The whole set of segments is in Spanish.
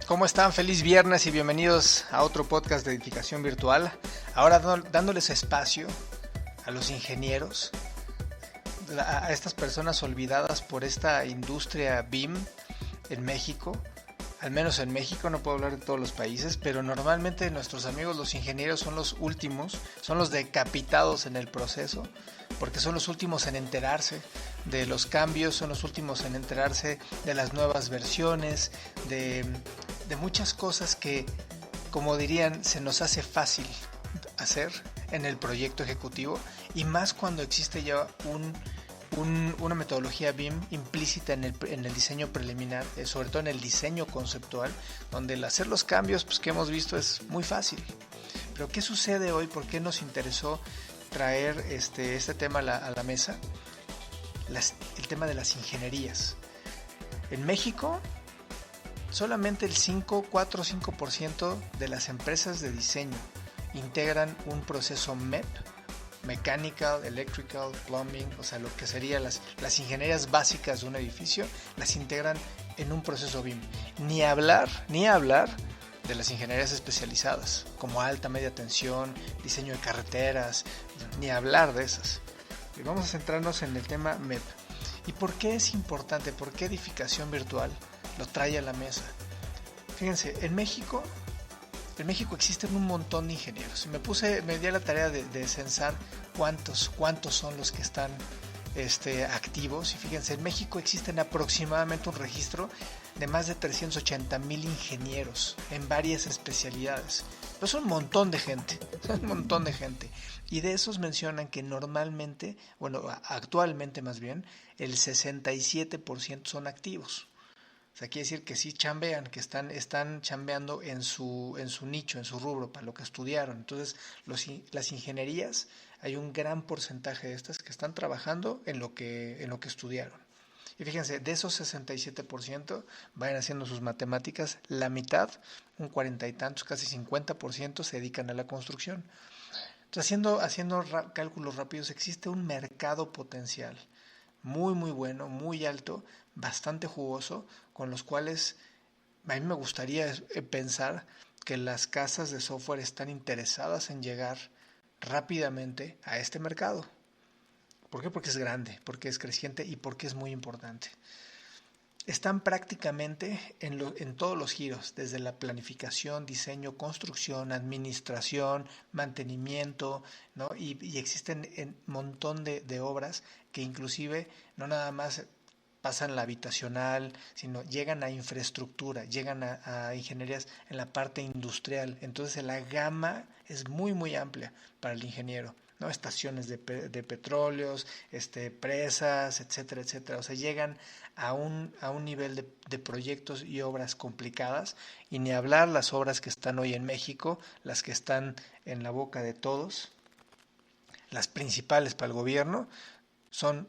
¿Cómo están? Feliz viernes y bienvenidos a otro podcast de edificación virtual. Ahora dándoles espacio a los ingenieros, a estas personas olvidadas por esta industria BIM en México. Al menos en México, no puedo hablar de todos los países, pero normalmente nuestros amigos los ingenieros son los últimos, son los decapitados en el proceso, porque son los últimos en enterarse de los cambios, son los últimos en enterarse de las nuevas versiones, de muchas cosas que, como dirían, se nos hace fácil hacer en el proyecto ejecutivo, y más cuando existe ya una metodología BIM implícita en el diseño preliminar, sobre todo en el diseño conceptual, donde el hacer los cambios que hemos visto es muy fácil. Pero ¿qué sucede hoy? ¿Por qué nos interesó traer este tema a la mesa? El tema de las ingenierías. En México, solamente el 4 o 5% de las empresas de diseño integran un proceso MEP, Mechanical, Electrical, Plumbing, o sea, lo que serían las ingenierías básicas de un edificio, las integran en un proceso BIM. Ni hablar de las ingenierías especializadas, como alta, media tensión, diseño de carreteras, ni hablar de esas. Y vamos a centrarnos en el tema MEP. ¿Y por qué es importante? ¿Por qué edificación virtual lo trae a la mesa? Fíjense, en México existen un montón de ingenieros. Me di a la tarea de censar cuántos son los que están activos. Y fíjense, en México existen aproximadamente un registro de más de 380,000 ingenieros en varias especialidades. Pero es un montón de gente, Y de esos mencionan que normalmente, actualmente más bien, el 67% son activos. O sea, quiere decir que sí chambean, que están chambeando en su nicho, en su rubro, para lo que estudiaron. Entonces, las ingenierías, hay un gran porcentaje de estas que están trabajando en lo que estudiaron. Y fíjense, de esos 67%, vayan haciendo sus matemáticas, la mitad, un 40 y tantos, casi 50%, se dedican a la construcción. Entonces, haciendo cálculos rápidos, existe un mercado potencial muy muy bueno, muy alto, bastante jugoso, con los cuales a mí me gustaría pensar que las casas de software están interesadas en llegar rápidamente a este mercado. ¿Por qué? Porque es grande, porque es creciente y porque es muy importante. Están prácticamente en todos los giros, desde la planificación, diseño, construcción, administración, mantenimiento, ¿no? Y existen un montón de obras que inclusive no nada más pasan la habitacional, sino llegan a infraestructura, llegan a ingenierías en la parte industrial. Entonces la gama es muy muy amplia para el ingeniero, ¿no? Estaciones de petróleos, presas, etcétera, etcétera. O sea, llegan a un nivel de proyectos y obras complicadas, y ni hablar las obras que están hoy en México, las que están en la boca de todos, las principales para el gobierno, son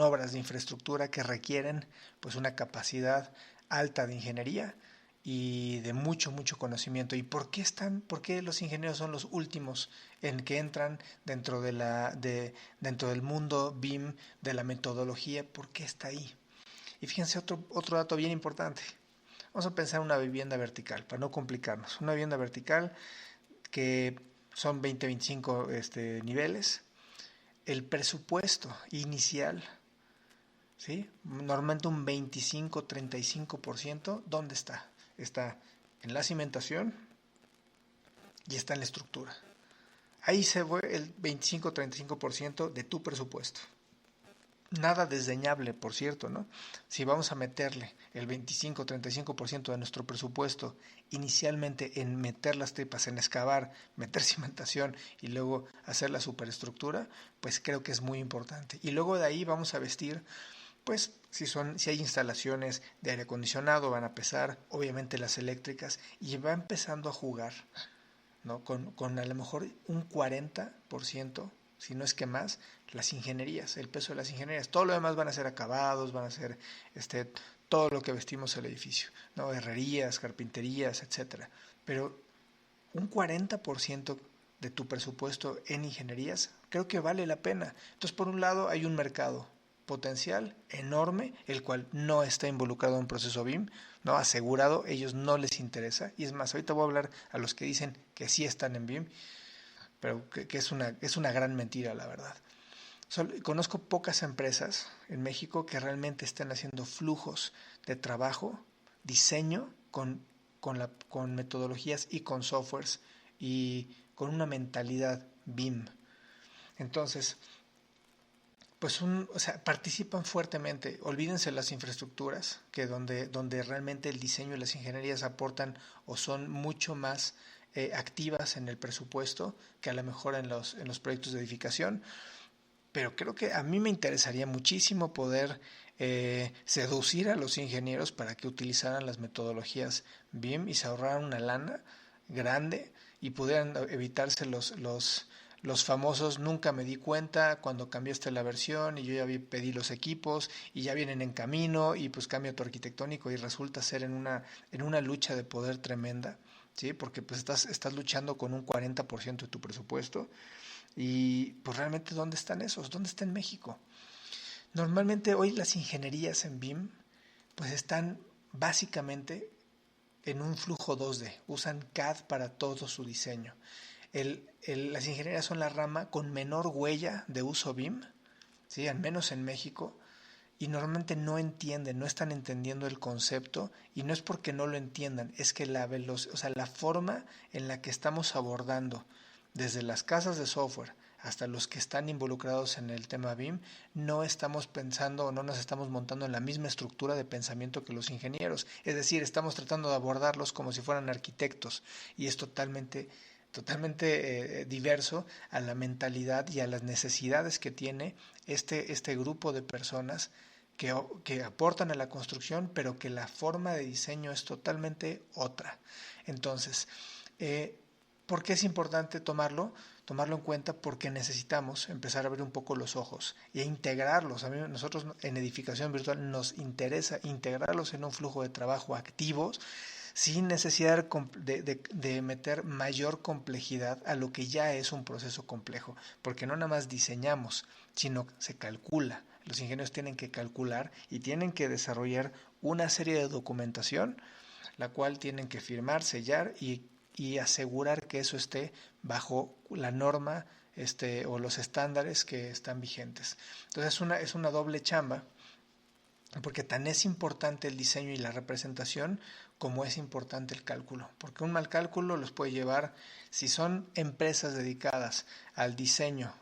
obras de infraestructura que requieren pues una capacidad alta de ingeniería y de mucho conocimiento. ¿Y por qué los ingenieros son los últimos en que entran dentro dentro del mundo BIM, de la metodología? ¿Por qué está ahí? Y fíjense otro dato bien importante. Vamos a pensar en una vivienda vertical, para no complicarnos. Una vivienda vertical que son 20-25 niveles. El presupuesto inicial, ¿sí? Normalmente un 25-35%, ¿dónde está? Está en la cimentación y está en la estructura. Ahí se ve el 25-35% de tu presupuesto. Nada desdeñable, por cierto, ¿no? Si vamos a meterle el 25-35% de nuestro presupuesto inicialmente en meter las tripas, en excavar, meter cimentación y luego hacer la superestructura, pues creo que es muy importante. Y luego de ahí vamos a vestir, pues si hay instalaciones de aire acondicionado, van a pesar, obviamente las eléctricas, y va empezando a jugar, ¿no? Con a lo mejor un 40%, si no es que más, las ingenierías, el peso de las ingenierías. Todo lo demás van a ser acabados, van a ser todo lo que vestimos el edificio, ¿no? Herrerías, carpinterías, etcétera. Pero un 40% de tu presupuesto en ingenierías, creo que vale la pena. Entonces, por un lado, hay un mercado potencial enorme, el cual no está involucrado en un proceso BIM, ¿no? Asegurado, ellos no les interesa. Y es más, ahorita voy a hablar a los que dicen que sí están en BIM, pero que es una gran mentira, la verdad. Conozco pocas empresas en México que realmente estén haciendo flujos de trabajo, diseño con metodologías y con softwares y con una mentalidad BIM. Entonces, pues participan fuertemente. Olvídense las infraestructuras, que donde realmente el diseño y las ingenierías aportan o son mucho más activas en el presupuesto que a lo mejor en los proyectos de edificación. Pero creo que a mí me interesaría muchísimo poder seducir a los ingenieros para que utilizaran las metodologías BIM y se ahorraran una lana grande y pudieran evitarse los famosos nunca me di cuenta cuando cambiaste la versión y yo ya pedí los equipos y ya vienen en camino y pues cambia tu arquitectónico y resulta ser en una lucha de poder tremenda, ¿sí? Porque pues estás luchando con un 40% de tu presupuesto. Y pues realmente, ¿dónde están esos? ¿Dónde está en México? Normalmente hoy las ingenierías en BIM pues están básicamente en un flujo 2D. Usan CAD para todo su diseño. Las ingenierías son la rama con menor huella de uso BIM, ¿sí? Al menos en México. Y normalmente no entienden, no están entendiendo el concepto, y no es porque no lo entiendan, es que la forma en la que estamos abordando desde las casas de software hasta los que están involucrados en el tema BIM, no estamos pensando o no nos estamos montando en la misma estructura de pensamiento que los ingenieros. Es decir, estamos tratando de abordarlos como si fueran arquitectos, y es totalmente diverso a la mentalidad y a las necesidades que tiene este grupo de personas que aportan a la construcción, pero que la forma de diseño es totalmente otra. Entonces, ¿por qué es importante tomarlo en cuenta? Porque necesitamos empezar a abrir un poco los ojos e integrarlos. Nosotros en edificación virtual nos interesa integrarlos en un flujo de trabajo activos, sin necesidad de meter mayor complejidad a lo que ya es un proceso complejo, porque no nada más diseñamos, sino se calcula. Los ingenieros tienen que calcular y tienen que desarrollar una serie de documentación, la cual tienen que firmar, sellar y asegurar que eso esté bajo la norma o los estándares que están vigentes. Entonces es una doble chamba, porque tan es importante el diseño y la representación como es importante el cálculo, porque un mal cálculo los puede llevar, si son empresas dedicadas al diseño,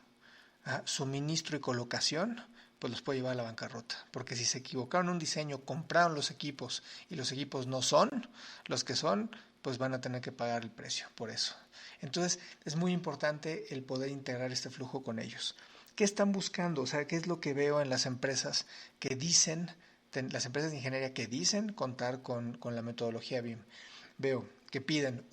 a suministro y colocación, pues los puede llevar a la bancarrota, porque si se equivocaron en un diseño, compraron los equipos y los equipos no son los que son, pues van a tener que pagar el precio por eso. Entonces es muy importante el poder integrar este flujo con ellos. ¿Qué están buscando? O sea, ¿qué es lo que veo en las empresas que dicen, las empresas de ingeniería que dicen contar con la metodología BIM? Veo que piden,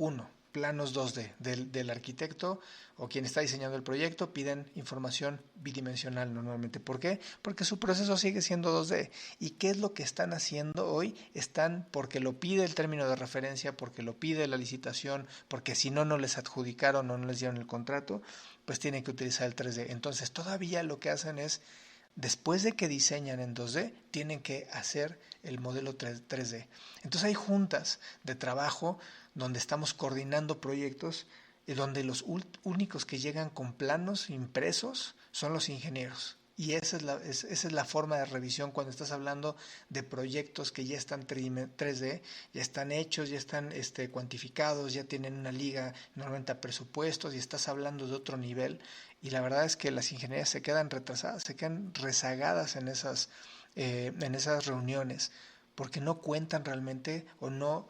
planos 2D del arquitecto o quien está diseñando el proyecto, piden información bidimensional normalmente. ¿Por qué? Porque su proceso sigue siendo 2D. ¿Y qué es lo que están haciendo hoy? Están porque lo pide el término de referencia, porque lo pide la licitación, porque si no, no les adjudicaron o no les dieron el contrato, pues tienen que utilizar el 3D. Entonces todavía lo que hacen es, después de que diseñan en 2D, tienen que hacer el modelo 3D. Entonces hay juntas de trabajo donde estamos coordinando proyectos y donde los únicos que llegan con planos impresos son los ingenieros. Y esa es la forma de revisión cuando estás hablando de proyectos que ya están 3D, ya están hechos, ya están cuantificados, ya tienen una liga normalmente a presupuestos y estás hablando de otro nivel. Y la verdad es que las ingenierías se quedan retrasadas, se quedan rezagadas en esas reuniones, porque no cuentan realmente o no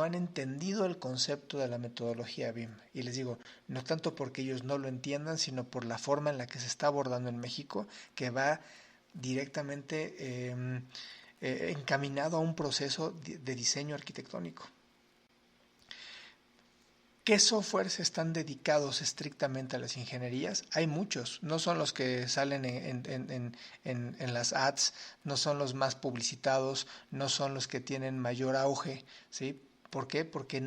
han entendido el concepto de la metodología BIM. Y les digo, no tanto porque ellos no lo entiendan, sino por la forma en la que se está abordando en México, que va directamente encaminado a un proceso de diseño arquitectónico. ¿Qué softwares están dedicados estrictamente a las ingenierías? Hay muchos, no son los que salen en las ads, no son los más publicitados, no son los que tienen mayor auge, ¿sí? ¿Por qué? Porque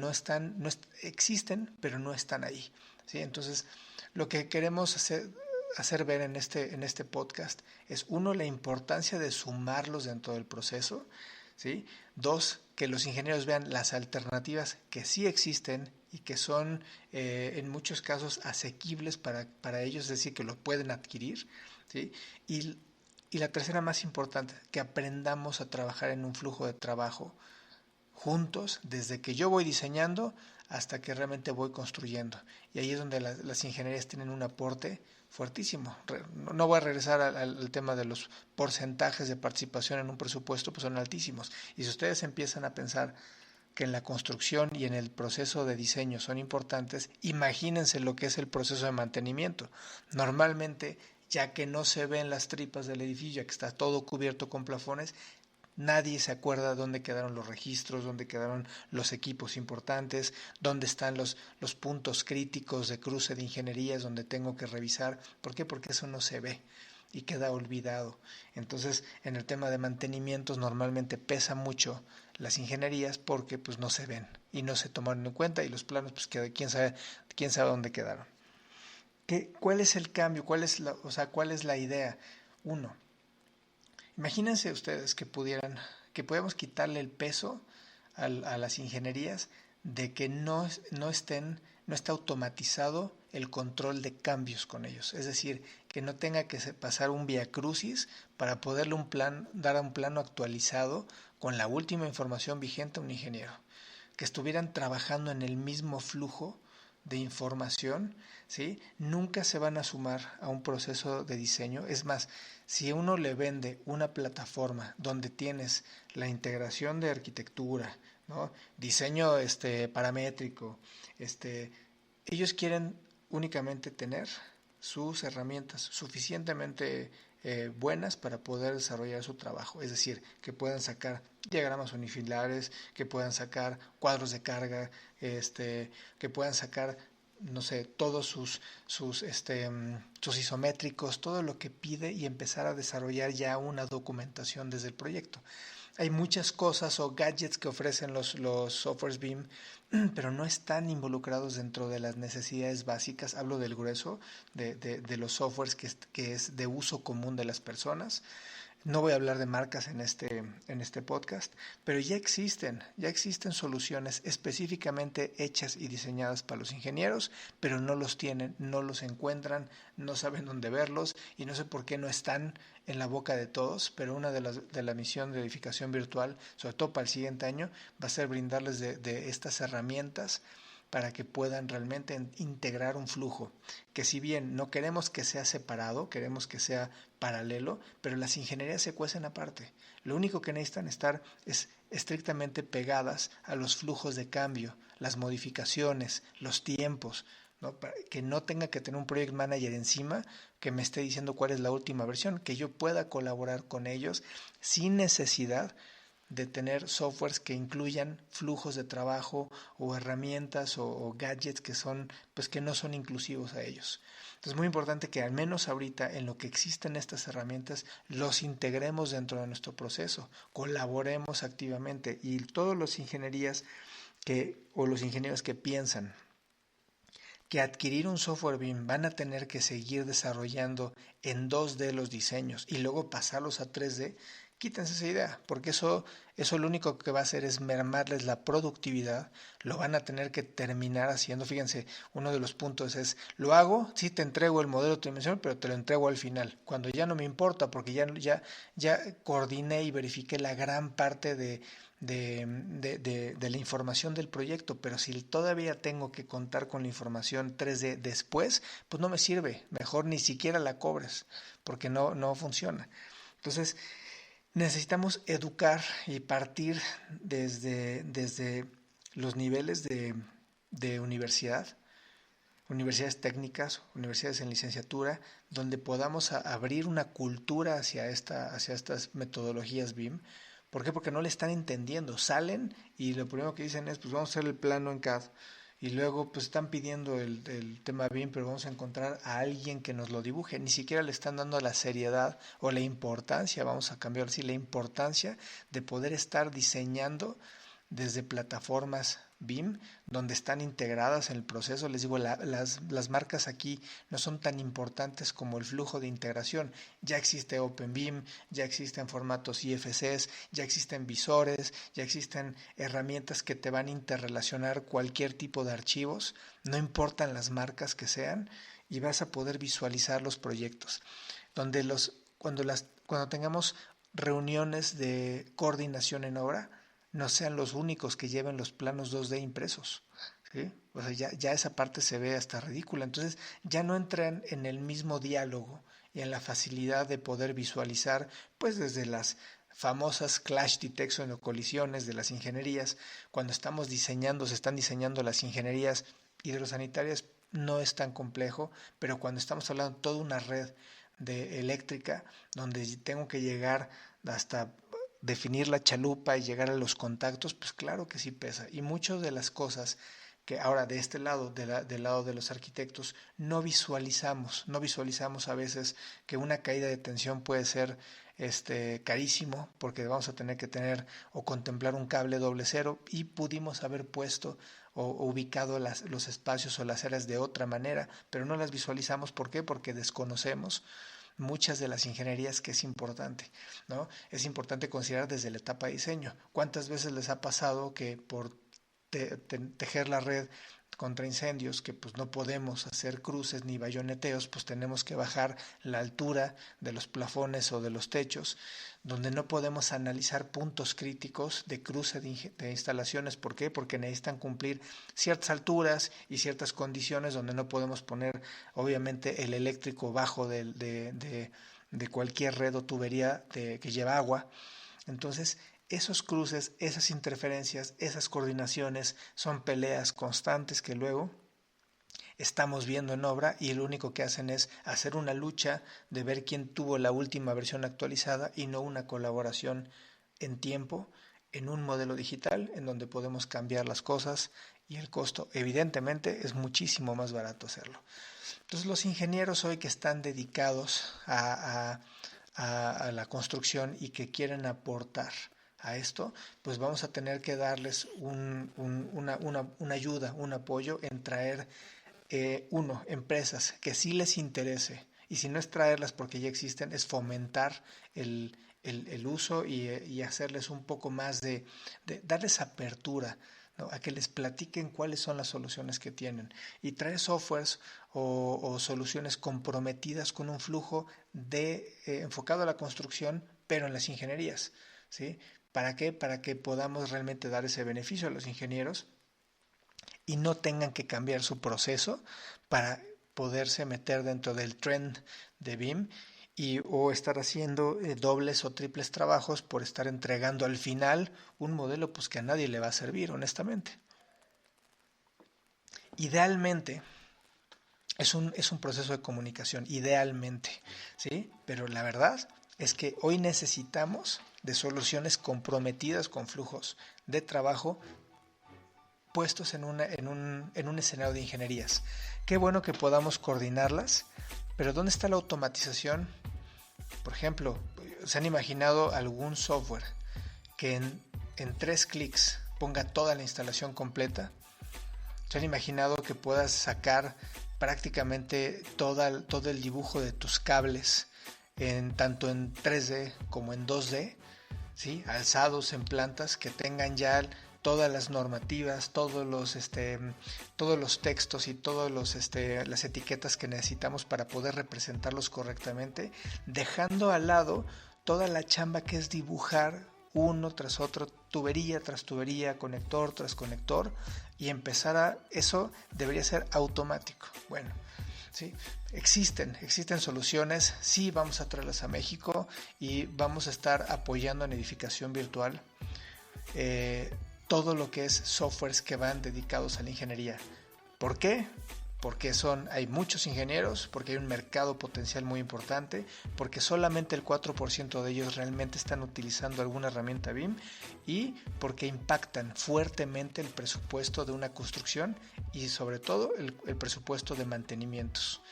existen, pero no están ahí, ¿sí? Entonces, lo que queremos hacer hacer ver en este podcast es, uno, la importancia de sumarlos dentro del proceso, ¿sí? Dos, que los ingenieros vean las alternativas que sí existen y que son en muchos casos asequibles para ellos, es decir, que lo pueden adquirir, ¿sí? Y la tercera más importante, que aprendamos a trabajar en un flujo de trabajo juntos, desde que yo voy diseñando hasta que realmente voy construyendo. Y ahí es donde las ingenierías tienen un aporte fuertísimo. No voy a regresar al tema de los porcentajes de participación en un presupuesto, pues son altísimos. Y si ustedes empiezan a pensar que en la construcción y en el proceso de diseño son importantes, imagínense lo que es el proceso de mantenimiento. Normalmente, ya que no se ven las tripas del edificio, ya que está todo cubierto con plafones, nadie se acuerda dónde quedaron los registros, dónde quedaron los equipos importantes, dónde están los puntos críticos de cruce de ingenierías donde tengo que revisar. ¿Por qué? Porque eso no se ve y queda olvidado. Entonces, en el tema de mantenimientos normalmente pesa mucho las ingenierías porque pues no se ven y no se tomaron en cuenta, y los planos pues quién sabe dónde quedaron. ¿Cuál es el cambio? ¿Cuál es la idea? Uno, imagínense ustedes que pudiéramos quitarle el peso a las ingenierías de que no está automatizado el control de cambios con ellos. Es decir, que no tenga que pasar un viacrucis para poderle dar un plano actualizado con la última información vigente a un ingeniero. Que estuvieran trabajando en el mismo flujo de información, ¿sí? Nunca se van a sumar a un proceso de diseño. Es más, si uno le vende una plataforma donde tienes la integración de arquitectura, ¿no? Diseño paramétrico, ellos quieren únicamente tener sus herramientas suficientemente buenas para poder desarrollar su trabajo. Es decir, que puedan sacar diagramas unifilares, que puedan sacar cuadros de carga, que puedan sacar, no sé, todos sus isométricos, todo lo que pide, y empezar a desarrollar ya una documentación desde el proyecto. Hay muchas cosas o gadgets que ofrecen los softwares BIM, pero no están involucrados dentro de las necesidades básicas. Hablo del grueso de los softwares que es de uso común de las personas. No voy a hablar de marcas en este podcast, pero ya existen soluciones específicamente hechas y diseñadas para los ingenieros, pero no los tienen, no los encuentran, no saben dónde verlos, y no sé por qué no están en la boca de todos. Pero una de la misión de edificación virtual, sobre todo para el siguiente año, va a ser brindarles de estas herramientas para que puedan realmente integrar un flujo, que si bien no queremos que sea separado, queremos que sea paralelo, pero las ingenierías se cuecen aparte. Lo único que necesitan estar es estrictamente pegadas a los flujos de cambio, las modificaciones, los tiempos, ¿no? Para que no tenga que tener un project manager encima que me esté diciendo cuál es la última versión, que yo pueda colaborar con ellos sin necesidad de tener softwares que incluyan flujos de trabajo o herramientas o gadgets que no son inclusivos a ellos. Entonces es muy importante que al menos ahorita, en lo que existen estas herramientas, los integremos dentro de nuestro proceso, colaboremos activamente. Y todos los ingenierías o los ingenieros que piensan que adquirir un software BIM van a tener que seguir desarrollando en 2D los diseños y luego pasarlos a 3D, quítense esa idea, porque eso lo único que va a hacer es mermarles la productividad. Lo van a tener que terminar haciendo. Fíjense, uno de los puntos es, lo hago, sí te entrego el modelo tridimensional, pero te lo entrego al final, cuando ya no me importa, porque ya coordiné y verifiqué la gran parte de la información del proyecto. Pero si todavía tengo que contar con la información 3D después, pues no me sirve. Mejor ni siquiera la cobres, porque no funciona. Entonces, necesitamos educar y partir desde los niveles de universidades técnicas, universidades en licenciatura, donde podamos abrir una cultura hacia estas metodologías BIM. ¿Por qué? Porque no le están entendiendo. Salen y lo primero que dicen es, pues vamos a hacer el plano en CAD. Y luego pues están pidiendo el tema BIM, pero vamos a encontrar a alguien que nos lo dibuje. Ni siquiera le están dando la seriedad o la importancia, vamos a cambiar así, la importancia de poder estar diseñando desde plataformas BIM, donde están integradas en el proceso. Les digo, las marcas aquí no son tan importantes como el flujo de integración. Ya existe OpenBIM, ya existen formatos IFCs, ya existen visores, ya existen herramientas que te van a interrelacionar cualquier tipo de archivos, no importan las marcas que sean, y vas a poder visualizar los proyectos. Cuando tengamos reuniones de coordinación en obra, no sean los únicos que lleven los planos 2D impresos, ¿sí? O sea, ya esa parte se ve hasta ridícula. Entonces ya no entran en el mismo diálogo y en la facilidad de poder visualizar, pues desde las famosas clash detection o colisiones de las ingenierías. Cuando estamos diseñando, se están diseñando las ingenierías hidrosanitarias, no es tan complejo, pero cuando estamos hablando de toda una red de eléctrica, donde tengo que llegar hasta definir la chalupa y llegar a los contactos, pues claro que sí pesa. Y muchas de las cosas que ahora de este lado, del lado de los arquitectos, no visualizamos a veces que una caída de tensión puede ser carísimo, porque vamos a tener que tener o contemplar un cable doble cero, y pudimos haber puesto o ubicado los espacios o las áreas de otra manera, pero no las visualizamos. ¿Por qué? Porque desconocemos muchas de las ingenierías, que es importante, ¿no? Es importante considerar desde la etapa de diseño. ¿Cuántas veces les ha pasado que por tejer la red contra incendios, que pues no podemos hacer cruces ni bayoneteos, pues tenemos que bajar la altura de los plafones o de los techos, donde no podemos analizar puntos críticos de cruce de instalaciones? ¿Por qué? Porque necesitan cumplir ciertas alturas y ciertas condiciones, donde no podemos poner obviamente el eléctrico bajo de cualquier red o tubería que lleva agua. Entonces esos cruces, esas interferencias, esas coordinaciones son peleas constantes que luego estamos viendo en obra, y lo único que hacen es hacer una lucha de ver quién tuvo la última versión actualizada, y no una colaboración en tiempo en un modelo digital en donde podemos cambiar las cosas, y el costo evidentemente es muchísimo más barato hacerlo. Entonces los ingenieros hoy que están dedicados a la construcción y que quieren aportar a esto, pues vamos a tener que darles una ayuda, un apoyo en traer empresas que sí les interese, y si no es traerlas porque ya existen, es fomentar el uso y hacerles un poco más de darles apertura, ¿no? A que les platiquen cuáles son las soluciones que tienen, y traer softwares o soluciones comprometidas con un flujo enfocado a la construcción, pero en las ingenierías, ¿sí? ¿Para qué? Para que podamos realmente dar ese beneficio a los ingenieros y no tengan que cambiar su proceso para poderse meter dentro del trend de BIM, o estar haciendo dobles o triples trabajos por estar entregando al final un modelo pues que a nadie le va a servir, honestamente. Idealmente es un proceso de comunicación, idealmente, ¿sí? Pero la verdad es que hoy necesitamos de soluciones comprometidas con flujos de trabajo puestos en un escenario de ingenierías. Qué bueno que podamos coordinarlas, pero ¿dónde está la automatización? Por ejemplo, ¿se han imaginado algún software que en 3 clics ponga toda la instalación completa? ¿Se han imaginado que puedas sacar prácticamente todo el dibujo de tus cables tanto en 3D como en 2D, ¿sí? Alzados en plantas, que tengan ya todas las normativas, todos los textos y todas las etiquetas que necesitamos para poder representarlos correctamente, dejando al lado toda la chamba que es dibujar uno tras otro, tubería tras tubería, conector tras conector, y eso debería ser automático. Bueno, ¿sí? Existen soluciones, sí, vamos a traerlas a México y vamos a estar apoyando en edificación virtual todo lo que es softwares que van dedicados a la ingeniería. ¿Por qué? Porque hay muchos ingenieros, porque hay un mercado potencial muy importante, porque solamente el 4% de ellos realmente están utilizando alguna herramienta BIM, y porque impactan fuertemente el presupuesto de una construcción y sobre todo el presupuesto de mantenimientos.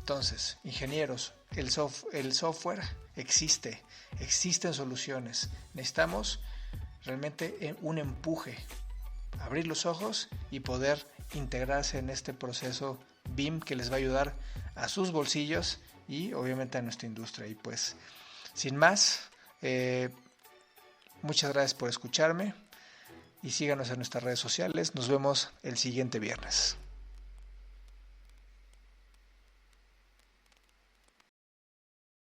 Entonces, ingenieros, el software existen soluciones. Necesitamos realmente un empuje, abrir los ojos y poder integrarse en este proceso BIM que les va a ayudar a sus bolsillos y obviamente a nuestra industria. Y pues sin más, muchas gracias por escucharme y síganos en nuestras redes sociales. Nos vemos el siguiente viernes.